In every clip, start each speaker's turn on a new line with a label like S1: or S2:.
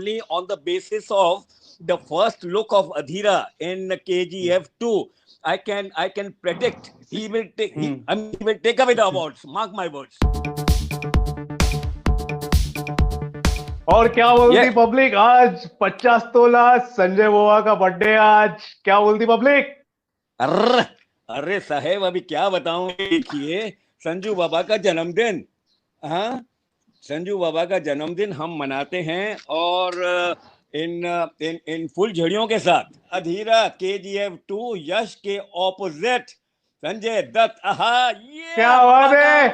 S1: only on the basis of the first look of Adhira in KGF 2, I can predict he will take he will take away the awards. Mark my words.
S2: और क्या बोलती
S1: Yeah.
S2: Public? आज 50 तोला संजय बोवा का birthday. आज क्या बोलती public?
S1: अर्र, अरे साहेब अभी क्या बताऊं, देखिए संजू बाबा का जन्मदिन, हाँ संजू बाबा का जन्मदिन हम मनाते हैं और इन इन इन फुल झड़ियों के साथ अधीरा KGF 2 यश के ऑपोजिट संजय दत्त। ये
S2: क्या बात है!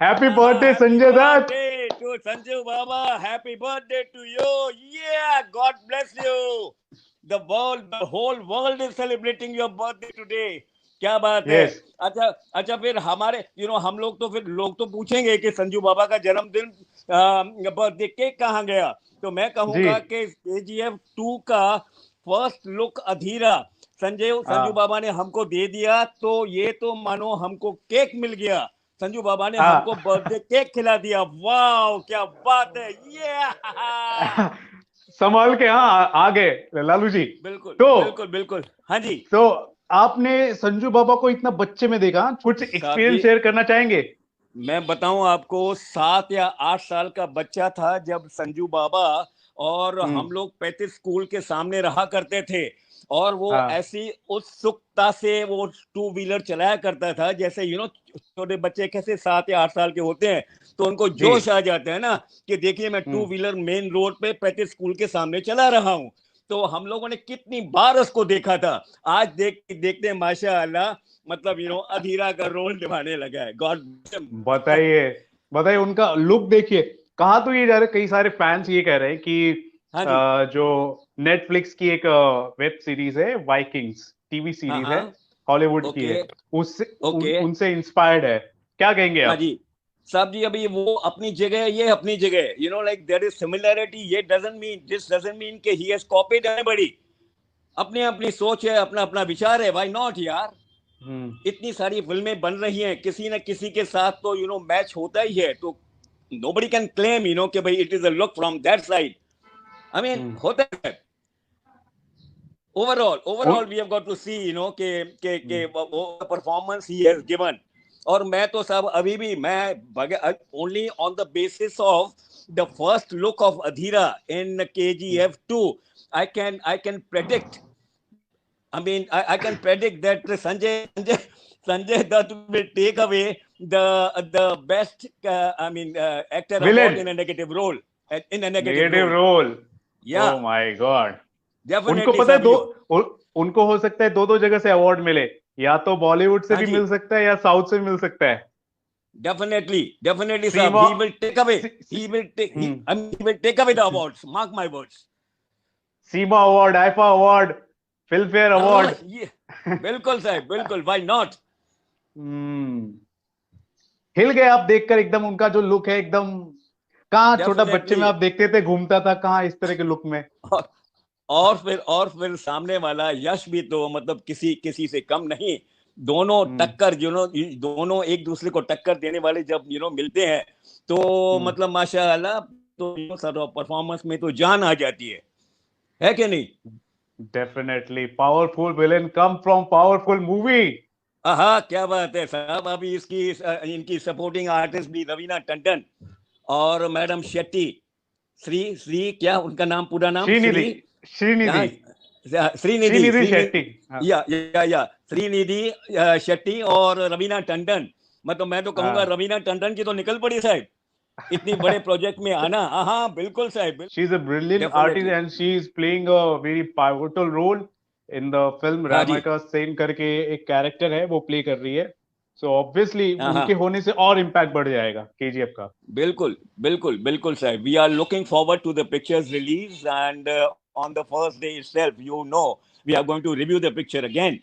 S2: Happy birthday Sanjay Dutt!
S1: To Sanju Baba, happy birthday to you. ये God bless you. The whole world is celebrating your birthday today. क्या बात है।
S2: Yes.
S1: अच्छा फिर हमारे हम लोग तो पूछेंगे कि संजू बाबा का जन्मदिन बर्थडे केक कहाँ गया। तो मैं कहूंगा कि KGF 2 का फर्स्ट लुक अधीरा संजू बाबा ने हमको दे दिया, तो ये तो मानो हमको केक मिल गया। संजू बाबा ने हमको बर्थडे केक खिला दिया। वाह क्या बात है। ये
S2: संभाल के आ गए लालू जी।
S1: बिल्कुल
S2: तो
S1: बिल्कुल हाँ जी।
S2: तो आपने संजू बाबा को इतना बच्चे में देखा, कुछ एक्सपीरियंस शेयर करना चाहेंगे?
S1: मैं बताऊं आपको, 7 या 8 साल का बच्चा था जब संजू बाबा और हम लोग 35 स्कूल के सामने रहा करते थे, और वो ऐसी उत्सुकता से वो 2 व्हीलर चलाया करता था, जैसे छोटे बच्चे कैसे 7 या 8 साल के होते हैं तो उनको जोश आ जाता है ना कि देखिए मैं 2 व्हीलर मेन रोड पे 35 स्कूल के सामने चला रहा हूं। तो हम लोगों ने कितनी बार उसको देखा था। आज देखते माशाअल्लाह, मतलब अधीरा का रोल निभाने लगा है। गॉड
S2: बताइए उनका लुक देखिए। कहा तो ये जा रहे, कई सारे फैंस ये कह रहे हैं कि जो नेटफ्लिक्स की एक वेब सीरीज है वाइकिंग्स, टीवी सीरीज है, हॉलीवुड की है, उससे उनसे इंस्पायर्ड है। क्या कहेंगे आप?
S1: जी साहब जी, अभी वो अपनी जगह, ये अपनी जगह, लाइक देयर इज सिमिलैरिटी। ये दिस डजंट मीन कि ही हैज कॉपीड एनीबॉडी। अपनी अपनी सोच है, अपना अपना विचार है। व्हाई नॉट यार। इतनी सारी फिल्में बन रही हैं, किसी न किसी के साथ तो मैच होता ही है। तो नोबडी कैन क्लेम कि भाई it is a look from that side. I mean होता है। Overall we have got to see के परफॉर्मेंस ही हैज गिवन। और मैं तो साहब अभी भी मैं only on the basis of the first look of Adheera in KGF 2, I can predict. I mean, I can predict that Sanjay Dutt will take away the best actor award in a negative role. In a negative
S2: role.
S1: Yeah.
S2: Oh my God.
S1: Definitely.
S2: उनको पता है उनको हो सकता है दो जगह से अवार्ड मिले, या तो बॉलीवुड से भी मिल सकता है या साउथ से मिल सकता है।
S1: Definitely sir. He will take away. He will take away the awards. Mark my words.
S2: Seema award, IIFA award, film fair award.
S1: बिल्कुल साहब, बिल्कुल। Why not.
S2: हिल गए आप देखकर एकदम। उनका जो लुक है एकदम, कहाँ छोटा बच्चे में आप देखते थे घूमता था, कहाँ इस तरह के लुक में।
S1: और फिर सामने वाला यश भी तो मतलब किसी से कम नहीं। दोनों टक्कर दोनों एक दूसरे को टक्कर देने वाले जब मिलते हैं तो मतलब माशाअल्लाह, तो सर परफॉर्मेंस में तो जान आ जाती है कि नहीं?
S2: Definitely powerful villain come from powerful movie.
S1: क्या बात है साहब। अभी इनकी सपोर्टिंग आर्टिस्ट भी रवीना टंडन और मैडम शेट्टी, श्री क्या उनका नाम, पूरा नाम? श्रीनिधि शेट्टी। या श्रीनिधि शेट्टी और रवीना टंडन। मतलब मैं तो कहूंगा रवीना टंडन की तो निकल पड़ी साहब, इतनी बड़े प्रोजेक्ट में आना। हाँ बिल्कुल साहब।
S2: She is a brilliant artist and she is playing a very pivotal role in the film. Ramika Sen करके एक कैरेक्टर है, वो प्ले कर रही है। सो ऑब्वियसली उनके होने से और इम्पैक्ट बढ़ जाएगा KGF का।
S1: बिल्कुल साहब। We are looking forward to the pictures release and on the first day itself, we are going to review the picture again.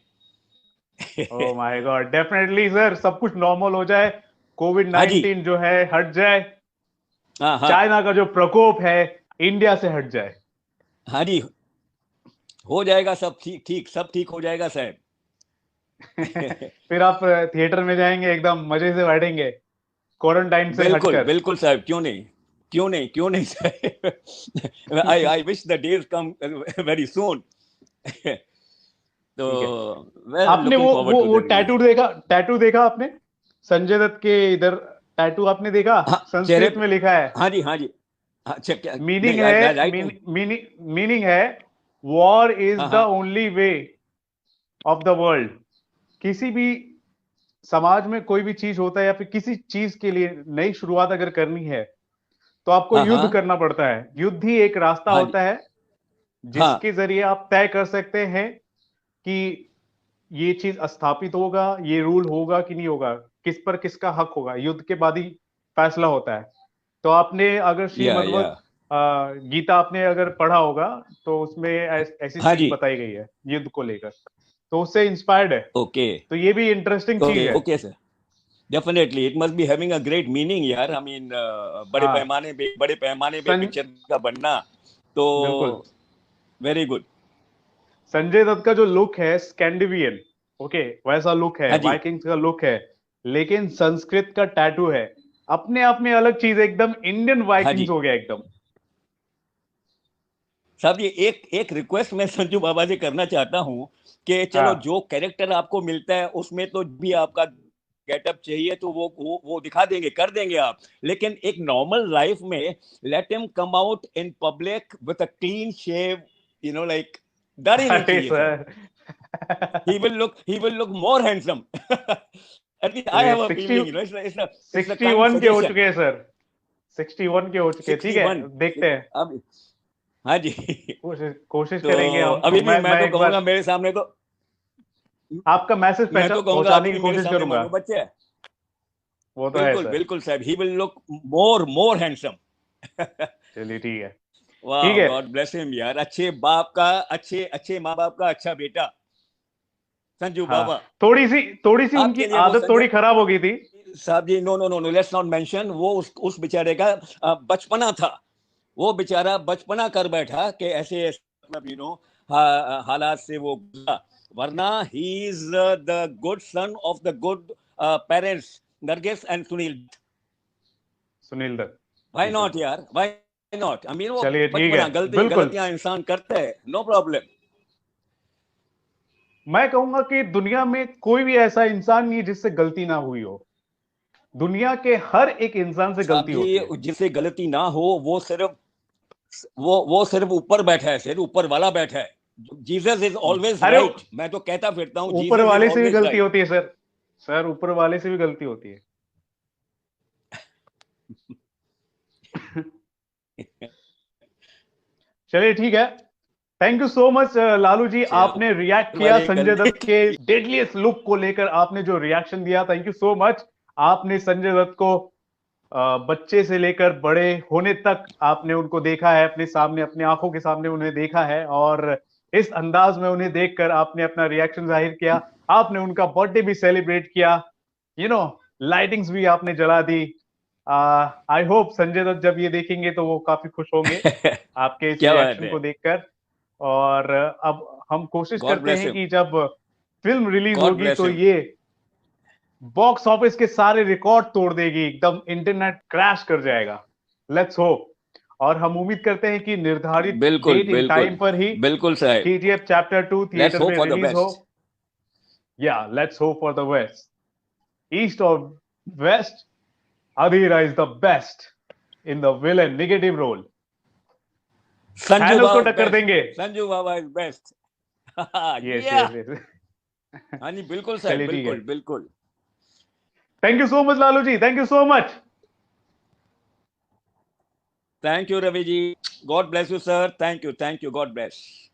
S2: Oh my God, definitely sir। सब कुछ नॉर्मल हो जाए, COVID-19 जो है हट जाए, चाइना का जो प्रकोप है इंडिया से हट जाए।
S1: हाँ जी, हो जाएगा सब ठीक सब ठीक हो जाएगा साहब।
S2: फिर आप थिएटर में जाएंगे, एकदम मजे से बैठेंगे क्वारंटाइन से हटकर।
S1: बिल्कुल साहब, क्यों नहीं। क्यों नहीं sir. I wish the days come very soon. तो वेल
S2: आपने
S1: लुकिंग फॉरवर्ड टू
S2: वो
S1: द रिलीज।
S2: टैटू देखा आपने संजय दत्त के इधर? टैटू आपने देखा?
S1: हाँ चेहरे
S2: संस्कृत
S1: पे।
S2: में लिखा है।
S1: हाँ जी हाँ जी। अच्छा क्या
S2: मीनिंग
S1: नहीं
S2: है,
S1: राइट नहीं।
S2: मीनिंग है, वॉर इज
S1: हाँ
S2: द
S1: हाँ
S2: only way of the world. किसी भी समाज में कोई भी चीज होता है या फिर किसी चीज के लिए नई शुरुआत अगर करनी है तो आपको
S1: हाँ
S2: युद्ध
S1: हाँ
S2: करना पड़ता है। युद्ध ही एक रास्ता
S1: हाँ जी
S2: होता है
S1: हाँ
S2: जिसके जरिए आप तय कर सकते हैं कि ये चीज स्थापित होगा, ये रूल होगा कि नहीं होगा, किस पर किसका हक होगा। युद्ध के बाद ही फैसला होता है। तो आपने अगर
S1: या
S2: श्रीमद्भगवत गीता आपने अगर पढ़ा होगा तो उसमें ऐसी
S1: हाँ
S2: सीख
S1: जी।
S2: बताई गई है युद्ध को लेकर, तो उससे इंस्पायर्ड है।
S1: ओके
S2: तो ये भी इंटरेस्टिंग चीज
S1: ओके
S2: है।
S1: Okay sir. Definitely it must be having a great meaning यार। आई मीन
S2: हाँ,
S1: बड़े पैमाने पे
S2: सं,
S1: पिक्चर का बनना तो
S2: बिल्कुल।
S1: Very good.
S2: संजय दत्त का जो लुक है स्कैंडिवियन, ओके, वैसा लुक है,
S1: हाँ जी
S2: वाइकिंग्स का लुक है, लेकिन संस्कृत का टैटू है। अपने आप में अलग चीज है, एकदम इंडियन
S1: हाँ
S2: वाइकिंग्स
S1: जी
S2: हो गया एकदम।
S1: साहब ये एक रिक्वेस्ट मैं संजू बाबा से करना चाहता हूँ कि चलो
S2: हाँ।
S1: जो कैरेक्टर आपको मिलता है उसमें तो भी आपका गेटअप चाहिए तो वो दिखा देंगे कर देंगे आप। लेकिन एक नॉर्मल लाइफ में let him come out in public with a clean shave, you know like दाढ़ी नहीं
S2: अरे
S1: चाहिए sir.
S2: Sir.
S1: he will look more handsome। At least I
S2: चलिए,
S1: have a
S2: sixty
S1: feeling, you know, it's a
S2: sixty
S1: kind
S2: one के हो
S1: suggestion।
S2: चुके हैं sir. 61 के हो चुके हैं, ठीक है।
S1: 61।
S2: देखते हैं।
S1: अब हाँ जी।
S2: कोशिश
S1: तो
S2: करेंगे हम तो।
S1: अभी भी मैं
S2: मैं
S1: तो
S2: एक
S1: कहूंगा
S2: बार
S1: मेरे सामने तो
S2: आपका मैसेज
S1: मैं तो कहूंगा
S2: पहुंचाने
S1: अभी
S2: की
S1: भी मेरे
S2: कोशिश
S1: सामने
S2: करूंगा।
S1: मानो बच्चे है।
S2: वो तो है
S1: बिल्कुल
S2: सर।
S1: बिल्कुल साहब, he will look more handsome.
S2: चलिए, ठीक है। ठीक
S1: वाह
S2: है।
S1: गॉड ब्लेस हिम यार। अच्छे बाप का, अच्छे अच्छे माँ बाप का अच्छा बेटा संजू
S2: हाँ,
S1: बाबा।
S2: थोड़ी सी उनकी
S1: आपके लिए वो
S2: आदत
S1: संजय
S2: थोड़ी खराब हो गई थी।
S1: साहब जी, no no no no, let's not mention. वो उस बेचारे का बचपना था। वो बेचारा बचपना कर बैठा कि ऐसे मतलब हालात से वो गुजरा। वरना he is the good son of the good parents, Nargis and Sunil.
S2: Sunil Dutt.
S1: Why
S2: ji
S1: not
S2: sir.
S1: यार, व्हाई नॉट। आई मीन वो
S2: चलिए, ठीक है।
S1: बचपना,
S2: बिल्कुल।
S1: गलतियां इंसान करता है, नो प्रॉब्लम।
S2: मैं कहूंगा कि दुनिया में कोई भी ऐसा इंसान नहीं है जिससे गलती ना हुई हो। दुनिया के हर एक इंसान से
S1: साहब
S2: गलती होती
S1: जी
S2: है।
S1: जिससे गलती ना हो वो सिर्फ वो सिर्फ ऊपर बैठा है, सिर्फ ऊपर वाला बैठा है। जीसस इज ऑलवेज
S2: अरे,
S1: राइट, मैं तो कहता फिरता हूँ
S2: ऊपर
S1: जीसस इज
S2: वाले से भी
S1: ऑलवेज
S2: गलती
S1: राइट।
S2: होती है सर। सर, ऊपर वाले से भी गलती होती है। चलिए, ठीक है। Thank you so much Lalu ji,
S1: चलो
S2: आपने रिएक्ट किया
S1: वाले
S2: संजय
S1: गलती
S2: दत्त के डेडलीस्ट लुक को लेकर। आपने जो रिएक्शन दिया, थैंक यू सो मच। आपने संजय दत्त को बच्चे से लेकर बड़े होने तक आपने उनको देखा है अपने सामने, अपनी आंखों के सामने उन्हें देखा है, और इस अंदाज में उन्हें देखकर आपने अपना रिएक्शन जाहिर किया। आपने उनका बर्थडे भी सेलिब्रेट किया, लाइटिंग्स भी आपने जला दी। आई होप संजय दत्त जब ये देखेंगे तो वो काफी खुश होंगे आपके इस
S1: क्या बात
S2: रिएक्शन
S1: है।
S2: को देखकर। और अब हम कोशिश
S1: गॉड
S2: करते
S1: ब्लेस
S2: हैं
S1: हिम।
S2: कि जब फिल्म रिलीज
S1: गॉड
S2: होगी
S1: ब्लेस
S2: तो
S1: हिम।
S2: ये बॉक्स ऑफिस के सारे रिकॉर्ड तोड़ देगी, एकदम इंटरनेट क्रैश कर जाएगा। Let's hope. और हम उम्मीद करते हैं कि निर्धारित
S1: बिल्कुल
S2: डेट इन
S1: बिल्कुल
S2: टाइम पर ही
S1: बिल्कुल साहब।
S2: KGF chapter 2
S1: let's
S2: theatre
S1: hope
S2: में
S1: फॉर द
S2: रिलीज हो।
S1: Best.
S2: Yeah, let's hope for the best. East और west, Adhira is the best in the villain negative role.
S1: Sanju
S2: Thanos को
S1: बाबा
S2: टक्कर
S1: बेस्ट।
S2: देंगे।
S1: Sanju Baba is best.
S2: Yes,
S1: yeah
S2: yes, yes.
S1: हाँ जी बिल्कुल साहब,
S2: चलिए, ठीक है।
S1: बिल्कुल बिल्कुल।
S2: Thank you so much Lalu ji, thank you so much.
S1: Thank you Ravi ji. God bless you sir. Thank you God bless.